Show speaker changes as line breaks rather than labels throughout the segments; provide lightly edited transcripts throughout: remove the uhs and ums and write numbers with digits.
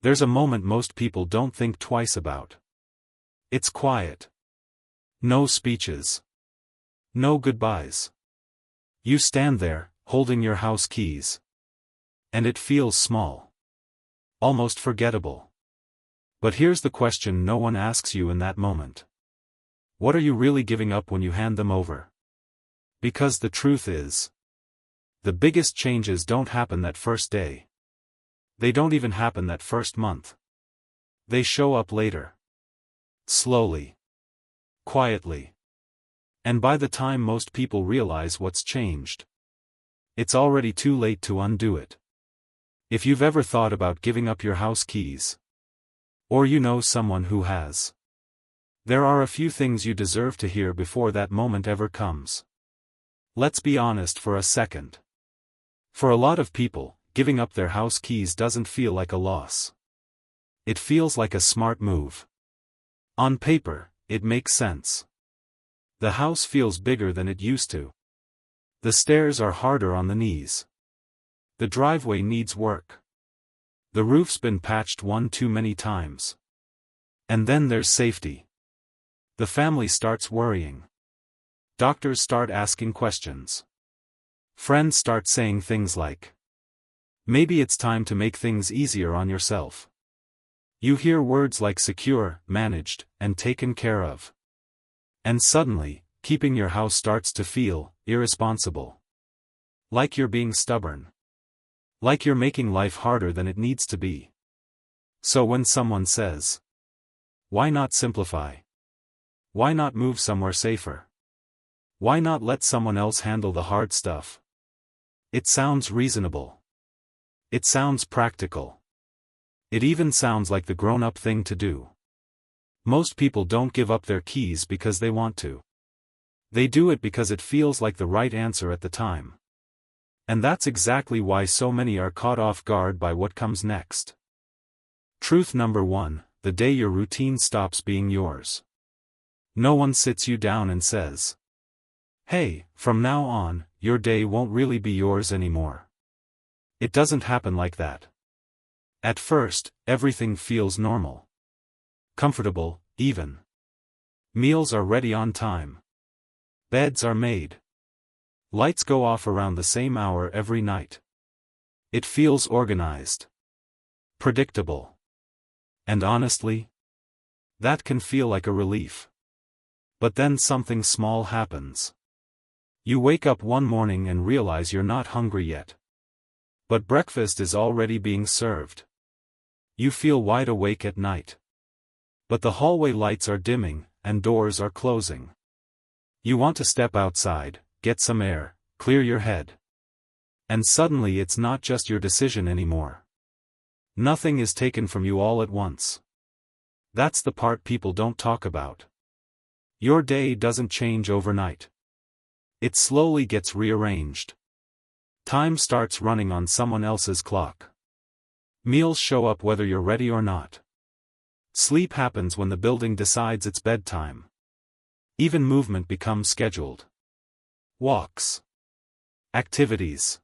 There's a moment most people don't think twice about. It's quiet. No speeches. No goodbyes. You stand there, holding your house keys. And it feels small. Almost forgettable. But here's the question no one asks you in that moment. What are you really giving up when you hand them over? Because the truth is, the biggest changes don't happen that first day. They don't even happen that first month. They show up later. Slowly. Quietly. And by the time most people realize what's changed, it's already too late to undo it. If you've ever thought about giving up your house keys, or you know someone who has, there are a few things you deserve to hear before that moment ever comes. Let's be honest for a second. For a lot of people, giving up their house keys doesn't feel like a loss. It feels like a smart move. On paper, it makes sense. The house feels bigger than it used to. The stairs are harder on the knees. The driveway needs work. The roof's been patched one too many times. And then there's safety. The family starts worrying. Doctors start asking questions. Friends start saying things like, maybe it's time to make things easier on yourself. You hear words like secure, managed, and taken care of. And suddenly, keeping your house starts to feel irresponsible. Like you're being stubborn. Like you're making life harder than it needs to be. So when someone says, why not simplify? Why not move somewhere safer? Why not let someone else handle the hard stuff? It sounds reasonable. It sounds practical. It even sounds like the grown-up thing to do. Most people don't give up their keys because they want to. They do it because it feels like the right answer at the time. And that's exactly why so many are caught off guard by what comes next. Truth number 1, the day your routine stops being yours. No one sits you down and says, hey, from now on, your day won't really be yours anymore. It doesn't happen like that. At first, everything feels normal. Comfortable, even. Meals are ready on time. Beds are made. Lights go off around the same hour every night. It feels organized. Predictable. And honestly, that can feel like a relief. But then something small happens. You wake up one morning and realize you're not hungry yet. But breakfast is already being served. You feel wide awake at night. But the hallway lights are dimming, and doors are closing. You want to step outside, get some air, clear your head. And suddenly it's not just your decision anymore. Nothing is taken from you all at once. That's the part people don't talk about. Your day doesn't change overnight. It slowly gets rearranged. Time starts running on someone else's clock. Meals show up whether you're ready or not. Sleep happens when the building decides it's bedtime. Even movement becomes scheduled. Walks. Activities.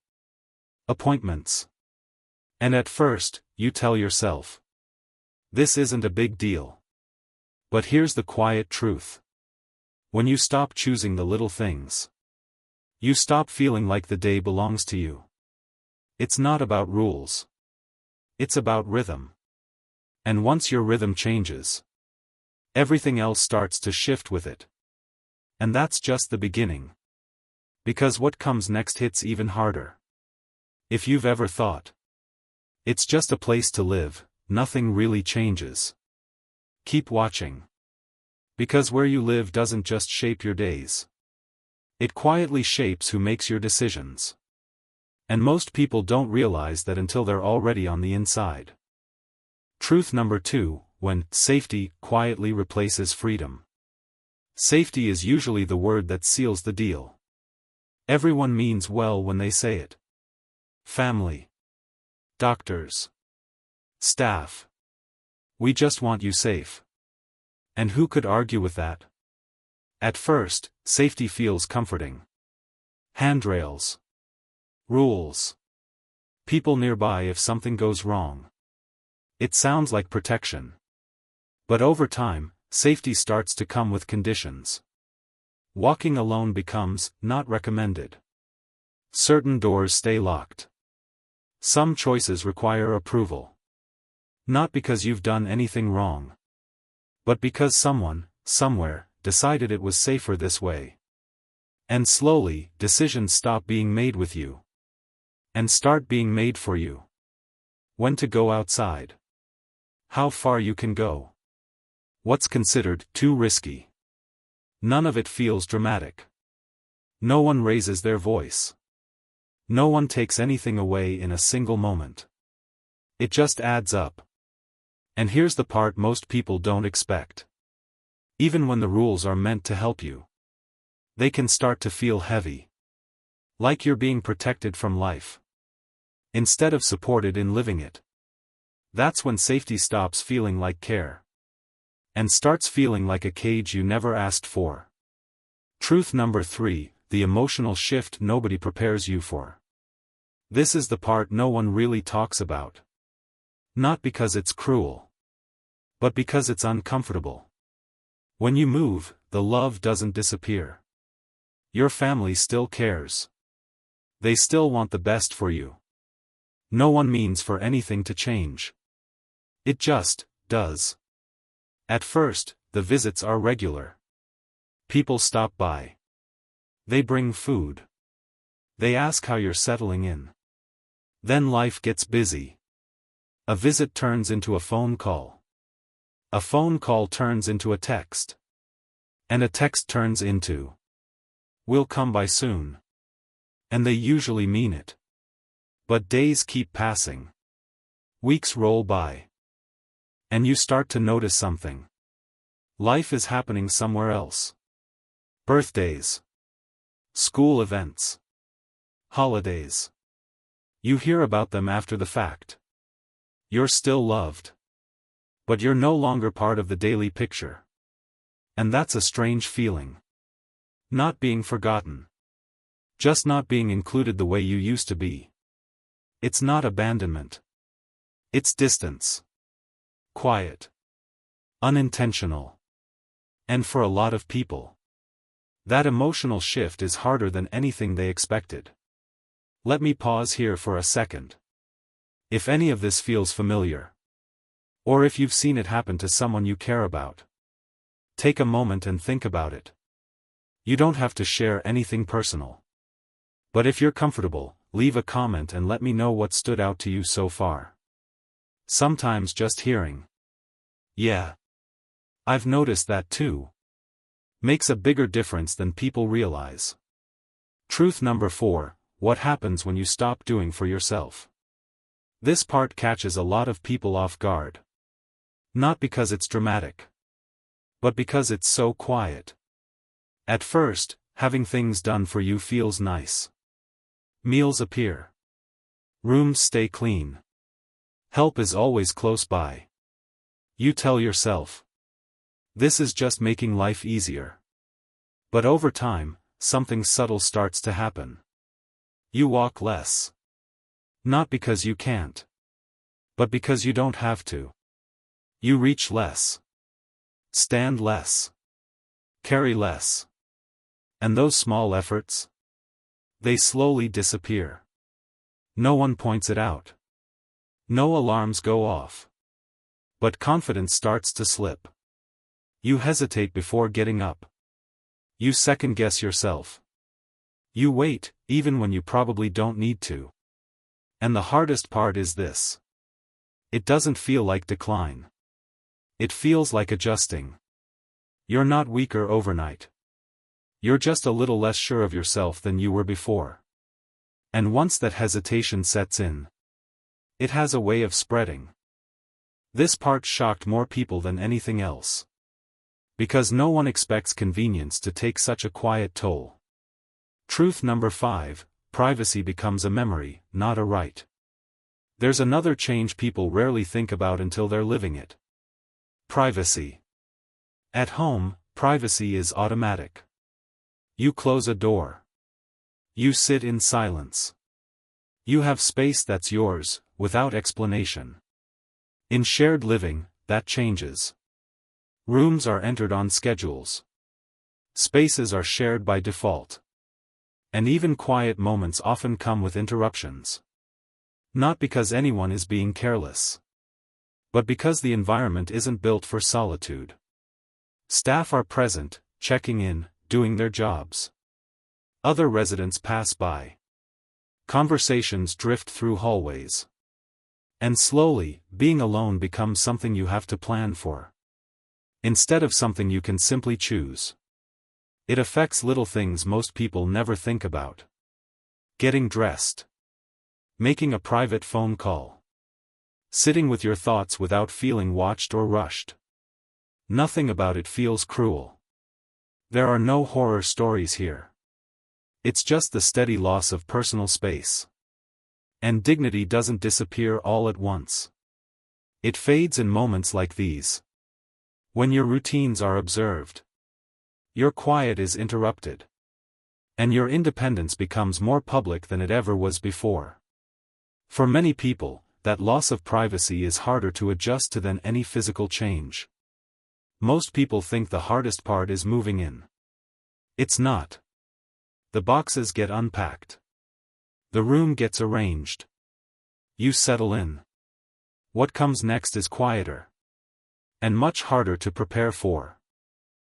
Appointments. And at first, you tell yourself, this isn't a big deal. But here's the quiet truth. When you stop choosing the little things, you stop feeling like the day belongs to you. It's not about rules. It's about rhythm. And once your rhythm changes, everything else starts to shift with it. And that's just the beginning. Because what comes next hits even harder. If you've ever thought, it's just a place to live, nothing really changes. Keep watching. Because where you live doesn't just shape your days. It quietly shapes who makes your decisions. And most people don't realize that until they're already on the inside. Truth number 2, when safety quietly replaces freedom. Safety is usually the word that seals the deal. Everyone means well when they say it. Family. Doctors. Staff. We just want you safe. And who could argue with that? At first, safety feels comforting. Handrails. Rules. People nearby if something goes wrong. It sounds like protection. But over time, safety starts to come with conditions. Walking alone becomes not recommended. Certain doors stay locked. Some choices require approval. Not because you've done anything wrong, but because someone, somewhere, decided it was safer this way. And slowly, decisions stop being made with you and start being made for you. When to go outside. How far you can go. What's considered too risky. None of it feels dramatic. No one raises their voice. No one takes anything away in a single moment. It just adds up. And here's the part most people don't expect. Even when the rules are meant to help you, they can start to feel heavy. Like you're being protected from life, instead of supported in living it. That's when safety stops feeling like care, and starts feeling like a cage you never asked for. Truth number 3, the emotional shift nobody prepares you for. This is the part no one really talks about. Not because it's cruel, but because it's uncomfortable. When you move, the love doesn't disappear. Your family still cares. They still want the best for you. No one means for anything to change. It just does. At first, the visits are regular. People stop by. They bring food. They ask how you're settling in. Then life gets busy. A visit turns into a phone call. A phone call turns into a text. And a text turns into, "We'll come by soon." And they usually mean it. But days keep passing. Weeks roll by. And you start to notice something. Life is happening somewhere else. Birthdays. School events. Holidays. You hear about them after the fact. You're still loved. But you're no longer part of the daily picture. And that's a strange feeling. Not being forgotten. Just not being included the way you used to be. It's not abandonment. It's distance. Quiet. Unintentional. And for a lot of people, that emotional shift is harder than anything they expected. Let me pause here for a second. If any of this feels familiar, or if you've seen it happen to someone you care about, take a moment and think about it. You don't have to share anything personal. But if you're comfortable, leave a comment and let me know what stood out to you so far. Sometimes just hearing, "Yeah, I've noticed that too," makes a bigger difference than people realize. Truth number 4, what happens when you stop doing for yourself? This part catches a lot of people off guard. Not because it's dramatic, but because it's so quiet. At first, having things done for you feels nice. Meals appear. Rooms stay clean. Help is always close by. You tell yourself, this is just making life easier. But over time, something subtle starts to happen. You walk less. Not because you can't, but because you don't have to. You reach less. Stand less. Carry less. And those small efforts? They slowly disappear. No one points it out. No alarms go off. But confidence starts to slip. You hesitate before getting up. You second-guess yourself. You wait, even when you probably don't need to. And the hardest part is this. It doesn't feel like decline. It feels like adjusting. You're not weaker overnight. You're just a little less sure of yourself than you were before. And once that hesitation sets in, it has a way of spreading. This part shocked more people than anything else. Because no one expects convenience to take such a quiet toll. Truth number 5, privacy becomes a memory, not a right. There's another change people rarely think about until they're living it. Privacy. At home, privacy is automatic. You close a door. You sit in silence. You have space that's yours, without explanation. In shared living, that changes. Rooms are entered on schedules. Spaces are shared by default. And even quiet moments often come with interruptions. Not because anyone is being careless, but because the environment isn't built for solitude. Staff are present, checking in, doing their jobs. Other residents pass by. Conversations drift through hallways. And slowly, being alone becomes something you have to plan for, instead of something you can simply choose. It affects little things most people never think about. Getting dressed. Making a private phone call. Sitting with your thoughts without feeling watched or rushed. Nothing about it feels cruel. There are no horror stories here. It's just the steady loss of personal space. And dignity doesn't disappear all at once. It fades in moments like these. When your routines are observed. Your quiet is interrupted. And your independence becomes more public than it ever was before. For many people, that loss of privacy is harder to adjust to than any physical change. Most people think the hardest part is moving in. It's not. The boxes get unpacked. The room gets arranged. You settle in. What comes next is quieter. And much harder to prepare for.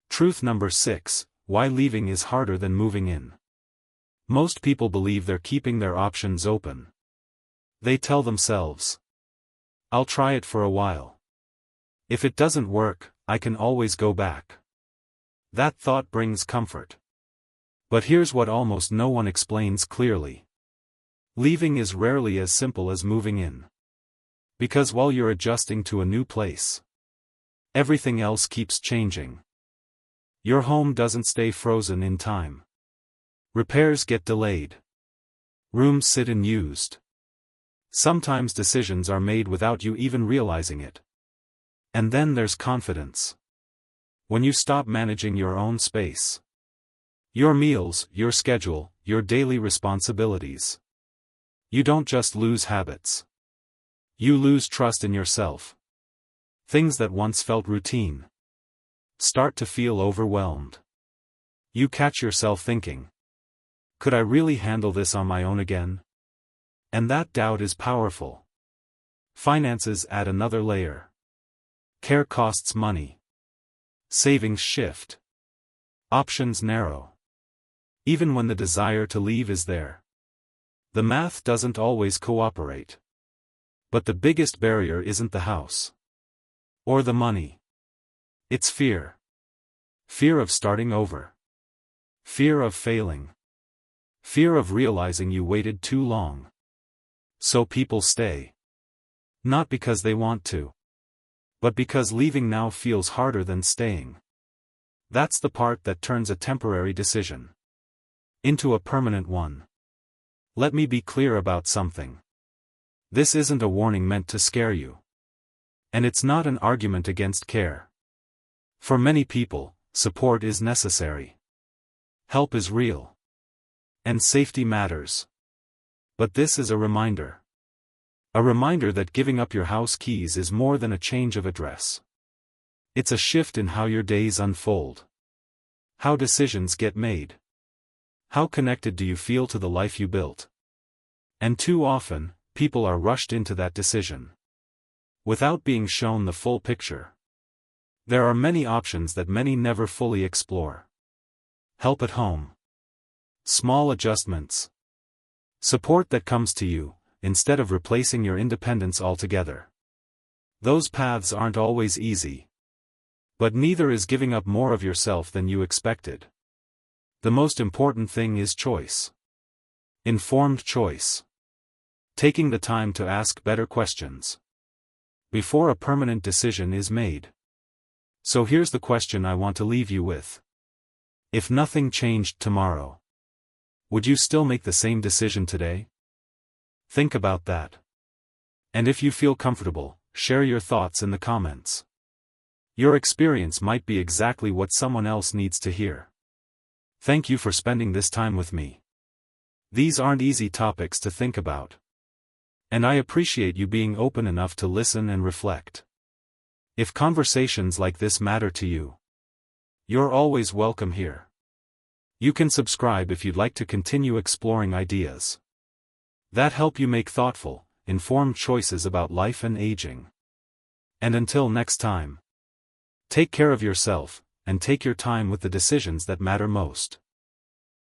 Truth number 6, why leaving is harder than moving in. Most people believe they're keeping their options open. They tell themselves, I'll try it for a while. If it doesn't work, I can always go back. That thought brings comfort. But here's what almost no one explains clearly. Leaving is rarely as simple as moving in. Because while you're adjusting to a new place, everything else keeps changing. Your home doesn't stay frozen in time. Repairs get delayed. Rooms sit unused. Sometimes decisions are made without you even realizing it. And then there's confidence. When you stop managing your own space. Your meals, your schedule, your daily responsibilities. You don't just lose habits. You lose trust in yourself. Things that once felt routine start to feel overwhelmed. You catch yourself thinking, could I really handle this on my own again? And that doubt is powerful. Finances add another layer. Care costs money. Savings shift. Options narrow. Even when the desire to leave is there. The math doesn't always cooperate. But the biggest barrier isn't the house. Or the money. It's fear. Fear of starting over. Fear of failing. Fear of realizing you waited too long. So people stay. Not because they want to. But because leaving now feels harder than staying. That's the part that turns a temporary decision into a permanent one. Let me be clear about something. This isn't a warning meant to scare you. And it's not an argument against care. For many people, support is necessary. Help is real. And safety matters. But this is a reminder. A reminder that giving up your house keys is more than a change of address. It's a shift in how your days unfold. How decisions get made. How connected do you feel to the life you built? And too often, people are rushed into that decision without being shown the full picture. There are many options that many never fully explore. Help at home. Small adjustments. Support that comes to you, instead of replacing your independence altogether. Those paths aren't always easy. But neither is giving up more of yourself than you expected. The most important thing is choice. Informed choice. Taking the time to ask better questions before a permanent decision is made. So here's the question I want to leave you with. If nothing changed tomorrow, would you still make the same decision today? Think about that. And if you feel comfortable, share your thoughts in the comments. Your experience might be exactly what someone else needs to hear. Thank you for spending this time with me. These aren't easy topics to think about. And I appreciate you being open enough to listen and reflect. If conversations like this matter to you, you're always welcome here. You can subscribe if you'd like to continue exploring ideas that help you make thoughtful, informed choices about life and aging. And until next time, take care of yourself, and take your time with the decisions that matter most.